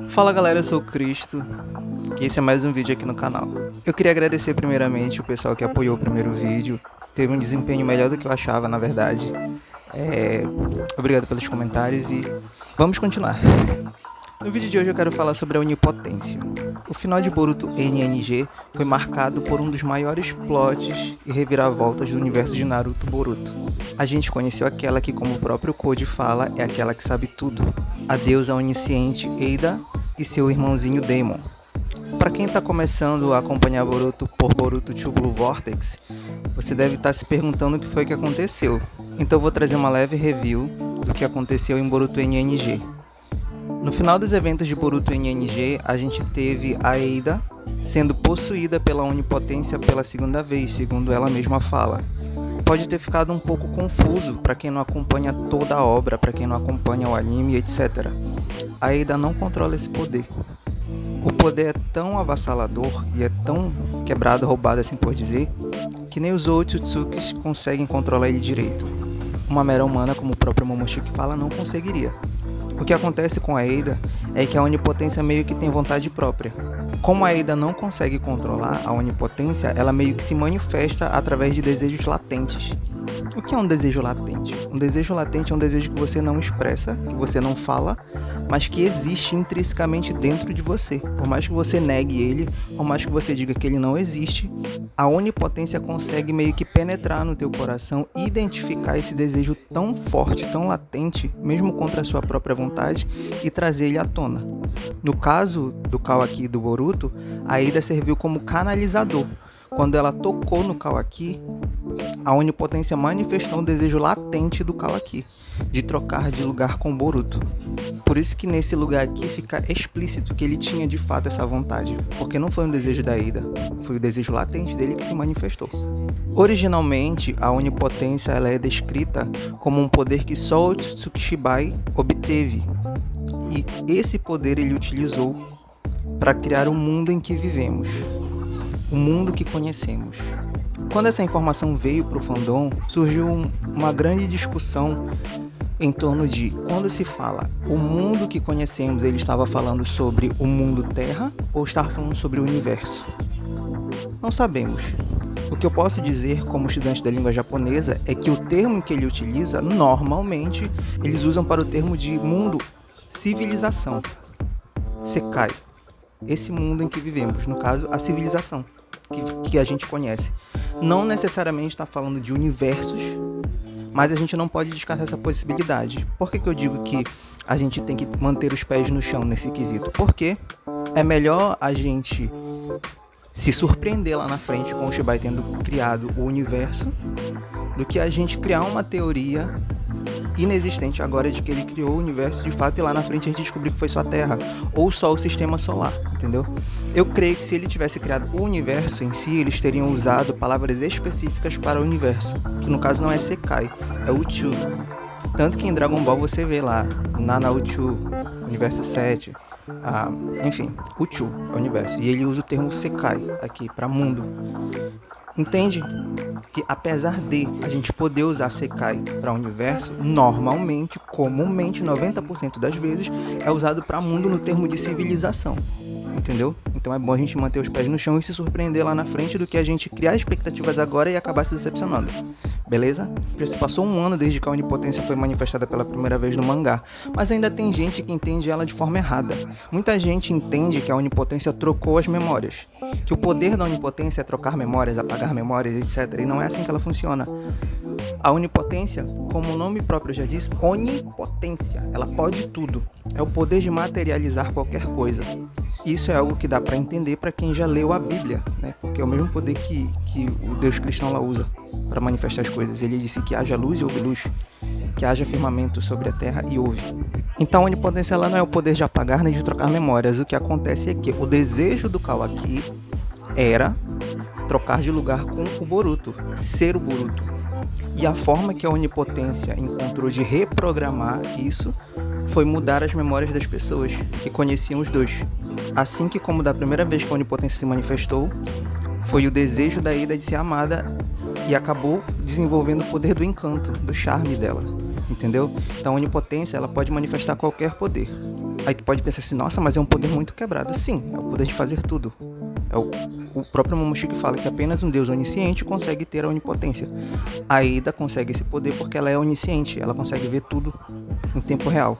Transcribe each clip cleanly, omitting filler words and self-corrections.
Fala galera, eu sou o Cristo e esse é mais um vídeo aqui no canal. Eu queria agradecer primeiramente o pessoal que apoiou o primeiro vídeo, teve um desempenho melhor do que eu achava, na verdade. Obrigado pelos comentários e vamos continuar. No vídeo de hoje eu quero falar sobre a onipotência. O final de Boruto NNG foi marcado por um dos maiores plots e reviravoltas do universo de Naruto Boruto. A gente conheceu aquela que, como o próprio Code fala, é aquela que sabe tudo. A deusa onisciente Eida e seu irmãozinho Daemon. Para quem está começando a acompanhar Boruto por Boruto to Blue Vortex, você deve estar se perguntando o que foi que aconteceu. Então eu vou trazer uma leve review do que aconteceu em Boruto NNG. No final dos eventos de Boruto NNG, a gente teve a Eida sendo possuída pela onipotência pela segunda vez, segundo ela mesma fala. Pode ter ficado um pouco confuso para quem não acompanha toda a obra, para quem não acompanha o anime, etc. A Eida não controla esse poder. O poder é tão avassalador e é tão quebrado, roubado assim por dizer, que nem os Otsutsukis conseguem controlar ele direito. Uma mera humana, como o próprio Momoshiki fala, não conseguiria. O que acontece com a Eida é que a onipotência meio que tem vontade própria. Como a Eida não consegue controlar a onipotência, ela meio que se manifesta através de desejos latentes. O que é um desejo latente? Um desejo latente é um desejo que você não expressa, que você não fala, mas que existe intrinsecamente dentro de você. Por mais que você negue ele, por mais que você diga que ele não existe, a onipotência consegue meio que penetrar no teu coração e identificar esse desejo tão forte, tão latente, mesmo contra a sua própria vontade, e trazer ele à tona. No caso do Kawaki do Boruto, a Eida serviu como canalizador. Quando ela tocou no Kawaki, a onipotência manifestou um desejo latente do Kawaki, de trocar de lugar com Boruto. Por isso que nesse lugar aqui fica explícito que ele tinha de fato essa vontade, porque não foi um desejo da Eida, foi o desejo latente dele que se manifestou. Originalmente, a onipotência ela é descrita como um poder que só o Tsukushibai obteve, e esse poder ele utilizou para criar o mundo em que vivemos, o mundo que conhecemos. Quando essa informação veio para o fandom, surgiu uma grande discussão em torno de quando se fala o mundo que conhecemos, ele estava falando sobre o mundo Terra ou estava falando sobre o universo? Não sabemos. O que eu posso dizer como estudante da língua japonesa é que o termo que ele utiliza, normalmente, eles usam para o termo de mundo, civilização. Sekai. Esse mundo em que vivemos, no caso, a civilização que a gente conhece. Não necessariamente está falando de universos, mas a gente não pode descartar essa possibilidade. Por que eu digo que a gente tem que manter os pés no chão nesse quesito? Porque é melhor a gente se surpreender lá na frente com o Shibai tendo criado o universo do que a gente criar uma teoria inexistente agora de que ele criou o universo de fato e lá na frente a gente descobrir que foi só a Terra ou só o sistema solar, entendeu? Eu creio que se ele tivesse criado o universo em si, eles teriam usado palavras específicas para o universo, que no caso não é Sekai, é Uchu. Tanto que em Dragon Ball você vê lá, Nana Uchu, universo 7, enfim, Uchu é o universo, e ele usa o termo Sekai aqui para mundo. Entende? Que apesar de a gente poder usar Sekai para universo, normalmente, comumente, 90% das vezes, é usado para mundo no termo de civilização. Entendeu? Então é bom a gente manter os pés no chão e se surpreender lá na frente do que a gente criar expectativas agora e acabar se decepcionando. Beleza? Já se passou um ano desde que a onipotência foi manifestada pela primeira vez no mangá, mas ainda tem gente que entende ela de forma errada. Muita gente entende que a onipotência trocou as memórias, que o poder da onipotência é trocar memórias, apagar memórias, etc. E não é assim que ela funciona. A onipotência, como o nome próprio já diz, onipotência, ela pode tudo. É o poder de materializar qualquer coisa. Isso é algo que dá para entender para quem já leu a Bíblia, né? Porque é o mesmo poder que o Deus cristão lá usa para manifestar as coisas. Ele disse que haja luz e houve luz, que haja firmamento sobre a terra e houve. Então a onipotência ela não é o poder de apagar nem de trocar memórias. O que acontece é que o desejo do Kawaki era trocar de lugar com o Boruto, ser o Boruto. E a forma que a onipotência encontrou de reprogramar isso foi mudar as memórias das pessoas que conheciam os dois. Assim que, como da primeira vez que a onipotência se manifestou, foi o desejo da Eida de ser amada e acabou desenvolvendo o poder do encanto, do charme dela, entendeu? Então a onipotência ela pode manifestar qualquer poder. Aí tu pode pensar assim, nossa, mas é um poder muito quebrado. Sim, é o poder de fazer tudo. É o próprio Momoshiki fala que apenas um Deus onisciente consegue ter a onipotência. A Ada consegue esse poder porque ela é onisciente, ela consegue ver tudo em tempo real.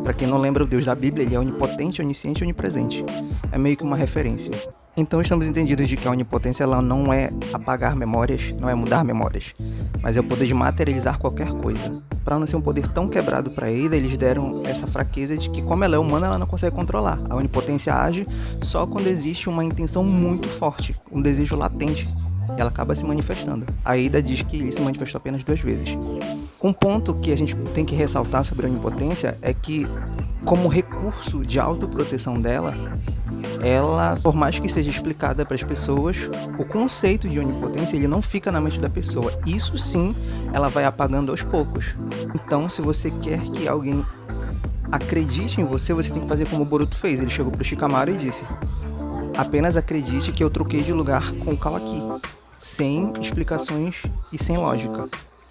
Para quem não lembra, o Deus da Bíblia, ele é onipotente, onisciente e onipresente. É meio que uma referência. Então estamos entendidos de que a onipotência ela não é apagar memórias, não é mudar memórias, mas é o poder de materializar qualquer coisa. Para não ser um poder tão quebrado para Ada, eles deram essa fraqueza de que, como ela é humana, ela não consegue controlar. A onipotência age só quando existe uma intenção muito forte, um desejo latente, e ela acaba se manifestando. A Ada diz que ele se manifestou apenas 2 vezes. Um ponto que a gente tem que ressaltar sobre a onipotência é que, como recurso de autoproteção dela, ela, por mais que seja explicada para as pessoas, o conceito de onipotência ele não fica na mente da pessoa. Isso sim, ela vai apagando aos poucos. Então, se você quer que alguém acredite em você, você tem que fazer como o Boruto fez. Ele chegou para o Shikamaru e disse: apenas acredite que eu troquei de lugar com o Kawaki, sem explicações e sem lógica,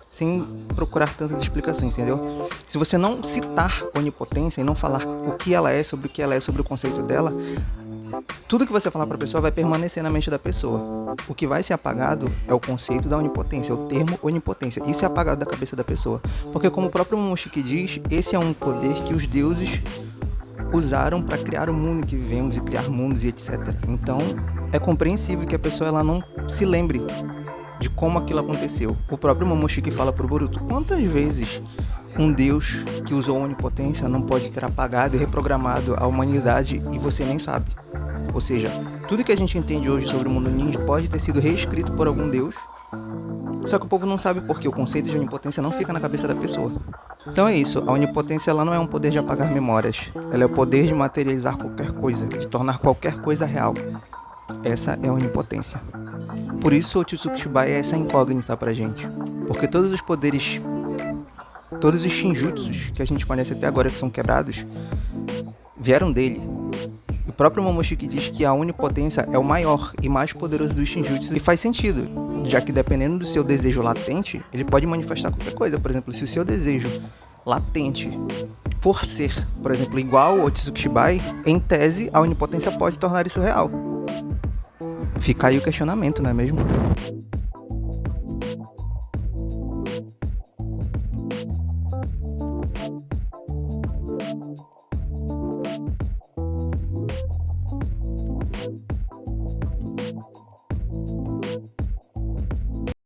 sem procurar tantas explicações, entendeu? Se você não citar onipotência e não falar o que ela é, sobre o que ela é, sobre o conceito dela, tudo que você falar para a pessoa vai permanecer na mente da pessoa. O que vai ser apagado é o conceito da onipotência, o termo onipotência. Isso é apagado da cabeça da pessoa. Porque, como o próprio Momoshiki diz, esse é um poder que os deuses usaram para criar o mundo em que vivemos e criar mundos e etc. Então, é compreensível que a pessoa ela não se lembre de como aquilo aconteceu. O próprio Momoshiki fala pro Boruto: quantas vezes um deus que usou a onipotência não pode ter apagado e reprogramado a humanidade e você nem sabe? Ou seja, tudo que a gente entende hoje sobre o mundo ninja pode ter sido reescrito por algum deus, só que o povo não sabe porque o conceito de onipotência não fica na cabeça da pessoa. Então é isso, a onipotência ela não é um poder de apagar memórias, ela é o poder de materializar qualquer coisa, de tornar qualquer coisa real. Essa é a onipotência. Por isso o Otsutsuki é essa incógnita pra gente, porque todos os poderes, todos os shinjutsus que a gente conhece até agora que são quebrados, vieram dele. O próprio Momoshiki diz que a onipotência é o maior e mais poderoso dos shinjutsus, e faz sentido, já que dependendo do seu desejo latente, ele pode manifestar qualquer coisa. Por exemplo, se o seu desejo latente for ser, por exemplo, igual ao Otsutsuki, em tese, a onipotência pode tornar isso real. Fica aí o questionamento, não é mesmo?